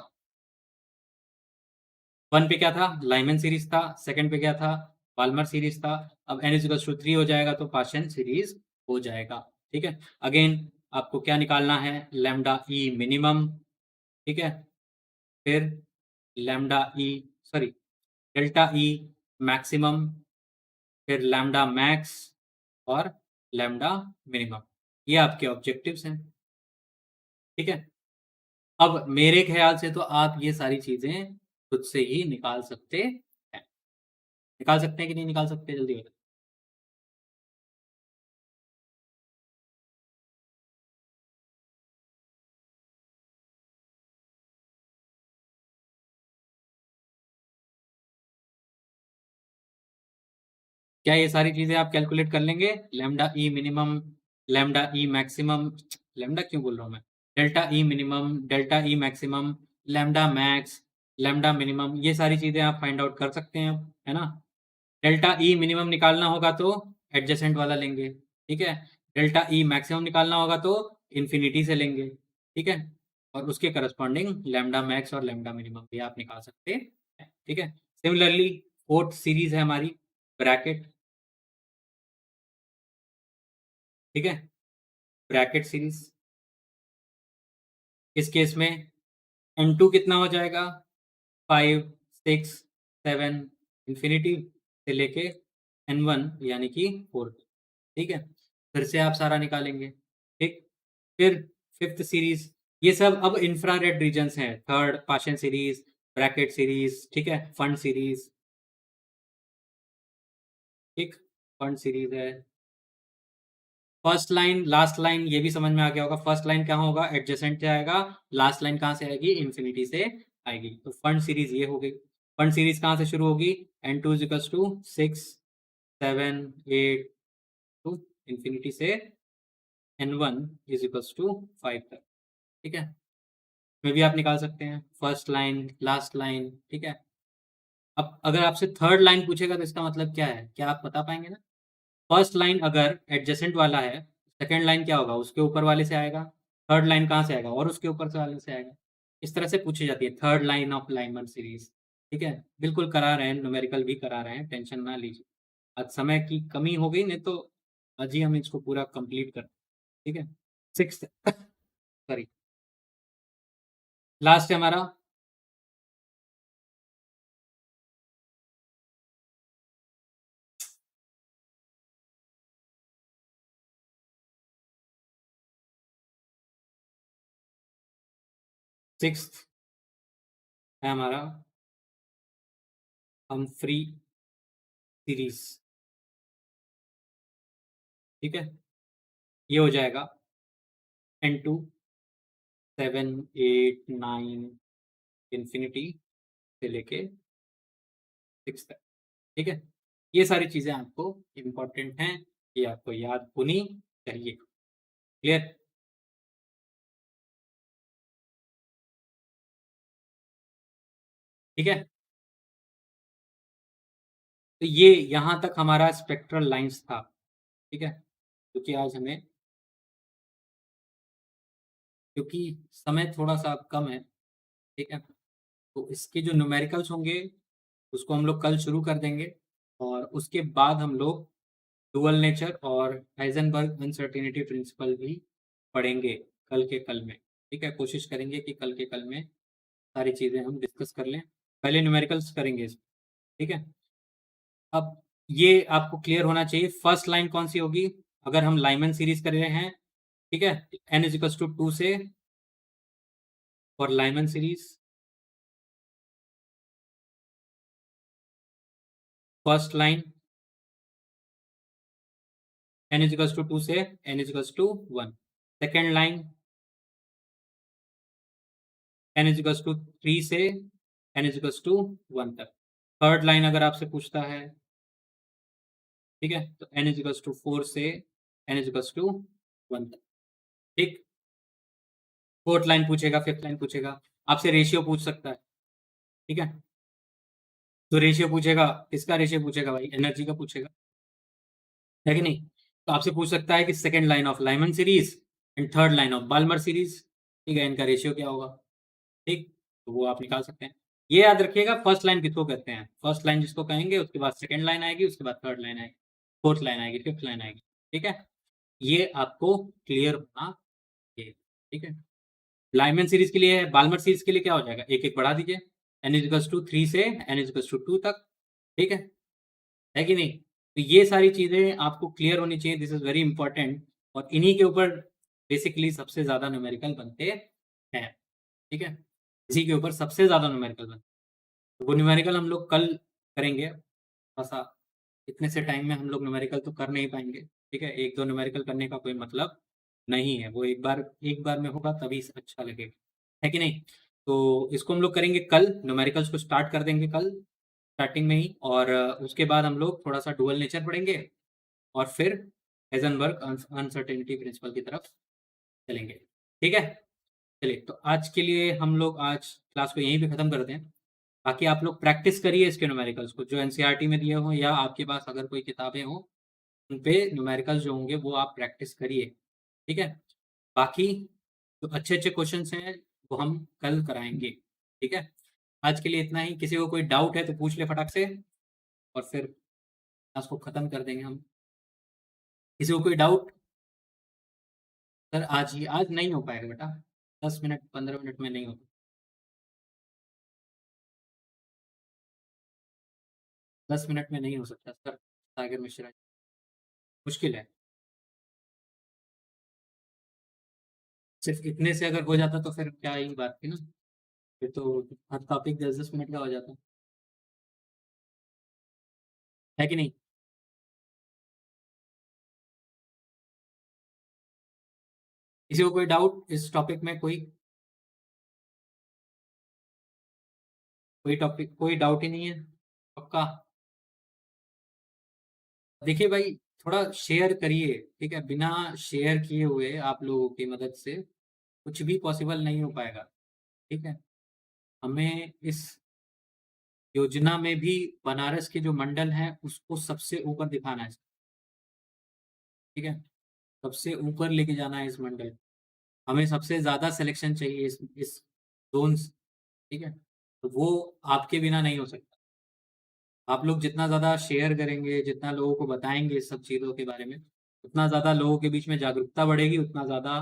1 पे क्या था, लाइमन सीरीज था, सेकंड पे क्या था, पाल्मर सीरीज था। अब n = 3 हो जाएगा तो पाशन सीरीज हो जाएगा। ठीक है, अगेन आपको क्या निकालना है, लैम्डा ई मिनिमम। ठीक है, फिर लैम्डा ई, सॉरी, डेल्टा ई मैक्सिमम, फिर लैम्डा मैक्स और लैम्डा मिनिमम। ये आपके ऑब्जेक्टिव्स हैं। ठीक है, अब मेरे ख्याल से तो आप ये सारी चीजें खुद से ही निकाल सकते हैं। निकाल सकते हैं कि नहीं निकाल सकते, जल्दी बताओ। क्या ये सारी चीजें आप कैलकुलेट कर लेंगे, lambda E minimum, lambda E maximum, lambda क्यों बोल रहा हूँ मैं, delta E minimum, delta E maximum, lambda max, lambda minimum, ये सारी चीजें आप फाइंड आउट कर सकते हैं, है ना? डेल्टा ई मिनिमम निकालना होगा तो एडजेसेंट वाला लेंगे। ठीक है, डेल्टा ई मैक्सिमम निकालना होगा तो इन्फिनिटी से लेंगे। ठीक है, और उसके करस्पॉन्डिंग लैम्डा मैक्स और लैम्डा मिनिमम भी आप निकाल सकते हैं। ठीक है, सिमिलरली फोर्थ सीरीज है हमारी ब्रैकेट। ठीक है, ब्रैकेट सीरीज, इस केस में N2 कितना हो जाएगा, 5, 6, 7 इंफिनिटी से लेके N1 यानी कि 4। ठीक है, फिर से आप सारा निकालेंगे। ठीक, फिर फिफ्थ सीरीज, ये सब अब इंफ्रारेड रीजन्स हैं, third Paschen series, Brackett series, ठीक है, फंड सीरीज। ठीक, फंड सीरीज है। फर्स्ट लाइन लास्ट लाइन ये भी समझ में आ गया होगा, फर्स्ट लाइन क्या होगा, एडजेसेंट से आएगा, लास्ट लाइन कहाँ से आएगी, इंफिनिटी से आएगी। तो फंड सीरीज ये हो गई। फंड सीरीज कहाँ से शुरू होगी, N2 = 6, 7, 8 टू इंफिनिटी से N1 = 5 तक। ठीक है, में भी आप निकाल सकते हैं, फर्स्ट लाइन, लास्ट लाइन, ठीक है। अब अगर आपसे थर्ड लाइन पूछेगा तो इसका मतलब क्या है, क्या आप बता पाएंगे ना? फर्स्ट लाइन अगर एडजेसेंट वाला है, सेकंड लाइन क्या होगा, उसके ऊपर वाले से आएगा। थर्ड लाइन कहाँ से आएगा, और उसके ऊपर से वाले से आएगा। इस तरह से पूछी जाती है third line of lineman series. ठीक है, बिल्कुल करा रहे हैं, न्यूमेरिकल भी करा रहे हैं, टेंशन ना लीजिए। आज समय की कमी हो गई, नहीं तो आज ही हम इसको पूरा कंप्लीट कर। ठीक है, सिक्स सॉरी, लास्ट है हमारा। सिक्स है हमारा हम्फ्री सीरीज। ठीक है, ये हो जाएगा N2 7 8 9 इंफिनिटी से लेके 6 तक। ठीक है, ये सारी चीजें आपको इम्पोर्टेंट हैं, ये आपको याद होनी चाहिए। क्लियर? ठीक है, तो ये यहाँ तक हमारा स्पेक्ट्रल लाइंस था। ठीक है, क्योंकि आज हमें, क्योंकि समय थोड़ा सा अब कम है, ठीक है, तो इसके जो न्यूमेरिकल्स होंगे उसको हम लोग कल शुरू कर देंगे, और उसके बाद हम लोग डुअल नेचर और हाइजेनबर्ग अनसर्टेनिटी प्रिंसिपल भी पढ़ेंगे कल के कल में। ठीक है, कोशिश करेंगे कि कल के कल में सारी चीज़ें हम डिस्कस कर लें, पहले न्यूमेरिकल्स करेंगे इस। ठीक है, अब ये आपको क्लियर होना चाहिए, फर्स्ट लाइन कौन सी होगी अगर हम लाइमन सीरीज कर रहे हैं। ठीक है, एन इज इक्वल्स टू 2 से, और Lyman series first line n is equals to 2 से n is equals to 1, second line n is equals to 3 से एन इज इक्वल्स टू 1 तक। थर्ड लाइन अगर आपसे पूछता है, ठीक है, तो एन इज इक्वल्स टू 4 से एन इज इक्वल्स टू 1 तक। ठीक, फोर्थ लाइन पूछेगा, फिफ्थ लाइन पूछेगा, आपसे रेशियो पूछ सकता है। ठीक है, तो रेशियो पूछेगा, किसका रेशियो पूछेगा भाई, एनर्जी का पूछेगा, है कि नहीं? तो आपसे पूछ सकता है कि second line of Lyman series and third line of Balmer series, ठीक है, इनका रेशियो क्या होगा। ठीक, तो वो आप निकाल सकते हैं। ये याद रखिएगा, फर्स्ट लाइन किसको कहते हैं, फर्स्ट लाइन जिसको कहेंगे, उसके बाद सेकेंड लाइन आएगी, उसके बाद थर्ड लाइन आएगी, फोर्थ लाइन आएगी, फिफ्थ लाइन आएगी। ठीक है, ये आपको क्लियर होना चाहिए। ठीक है, लाइमन सीरीज के लिए, बाल्मर सीरीज के लिए क्या हो जाएगा, एक एक बढ़ा दीजिए, एन इजिकल्स टू 3 से एन इजिकल्स टू 2 तक। ठीक है कि नहीं? तो ये सारी चीज़ें आपको क्लियर होनी चाहिए, दिस इज़ वेरी इंपॉर्टेंट, और इन्हीं के ऊपर बेसिकली सबसे ज़्यादा न्यूमेरिकल बनते हैं। ठीक है, इसी के ऊपर सबसे ज़्यादा न्यूमेरिकल बनते हैं। तो वो न्यूमेरिकल हम लोग कल करेंगे, थोड़ा-सा इतने से टाइम में हम लोग न्यूमेरिकल तो कर नहीं पाएँगे। ठीक है, 1-2 न्यूमेरिकल करने का कोई मतलब नहीं है, वो एक बार में होगा तभी अच्छा लगेगा, है कि नहीं? तो इसको हम लोग करेंगे कल, न्यूमेरिकल्स को स्टार्ट कर देंगे कल स्टार्टिंग में ही, और उसके बाद हम लोग थोड़ा-सा डुअल नेचर पढ़ेंगे, और फिर हाइजेनबर्ग अनसर्टेनिटी प्रिंसिपल की तरफ चलेंगे। ठीक है? चलिए, तो आज के लिए हम लोग आज क्लास को यहीं पे ख़त्म करते हैं। बाकी आप लोग प्रैक्टिस करिए इसके न्यूमेरिकल्स को, जो एनसीईआरटी में दिए हों या आपके पास अगर कोई किताबें हों, उन पे न्यूमेरिकल्स जो होंगे वो आप प्रैक्टिस करिए। ठीक है? बाकी जो अच्छे-अच्छे क्वेश्चंस हैं, वो हम कल कराएँगे। ठीक है? आज के लिए इतना ही, किसी को कोई डाउट है तो पूछ ले फटाक से, और फिर क्लास को ख़त्म कर देंगे हम। किसी को कोई डाउट? सर आज नहीं हो पाएगा बेटा, 10 मिनट 15 मिनट में नहीं होगा। 10 मिनट में नहीं हो सकता सर, सागर मिश्रा, मुश्किल है। सिर्फ इतने से अगर हो जाता तो फिर क्या ही बात थी ना, फिर तो हर टॉपिक 10-10 मिनट का हो जाता, है कि नहीं? किसी को कोई डाउट इस टॉपिक में, कोई टॉपिक, कोई डाउट ही नहीं है? पक्का? देखिए भाई, थोड़ा शेयर करिए, ठीक है, बिना शेयर किए हुए आप लोगों की मदद से कुछ भी पॉसिबल नहीं हो पाएगा। ठीक है? हमें इस योजना में भी बनारस के जो मंडल हैं, उसको सबसे ऊपर दिखाना है, ठीक है? सबसे ऊपर लेके जाना है इस मंडल को। हमें सबसे ज़्यादा सिलेक्शन चाहिए इस ज़ोन से, ठीक है? तो वो आपके बिना नहीं हो सकता। आप लोग जितना ज़्यादा शेयर करेंगे, जितना लोगों को बताएँगे इस सब चीज़ों के बारे में, उतना ज़्यादा लोगों के बीच में जागरूकता बढ़ेगी, उतना ज़्यादा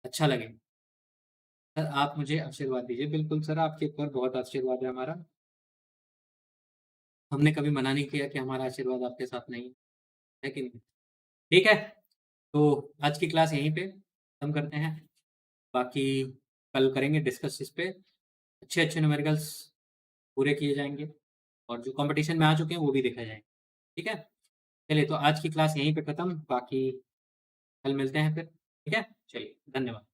अच्छा लगेगा। सर, आप मुझे आशीर्वाद दीजिए। बिल्कुल सर, आपके ऊपर बहुत आशीर्वाद है हमारा। हमने कभी मना नहीं किया कि हमारा आशीर्वाद आपके साथ नहीं है कि नहीं? ठीक है, तो आज की क्लास यहीं पे खत्म करते हैं। बाकी कल करेंगे डिस्कस इस पे। अच्छे-अच्छे न्यूमेरिकल्स पूरे किए जाएँगे और जो कॉम्पिटिशन में आ चुके हैं, वो भी देखे जाएँगे। ठीक है? चलिए, तो आज की क्लास यहीं पे खत्म, बाकी कल मिलते हैं फिर। ठीक है? चलिए, धन्यवाद।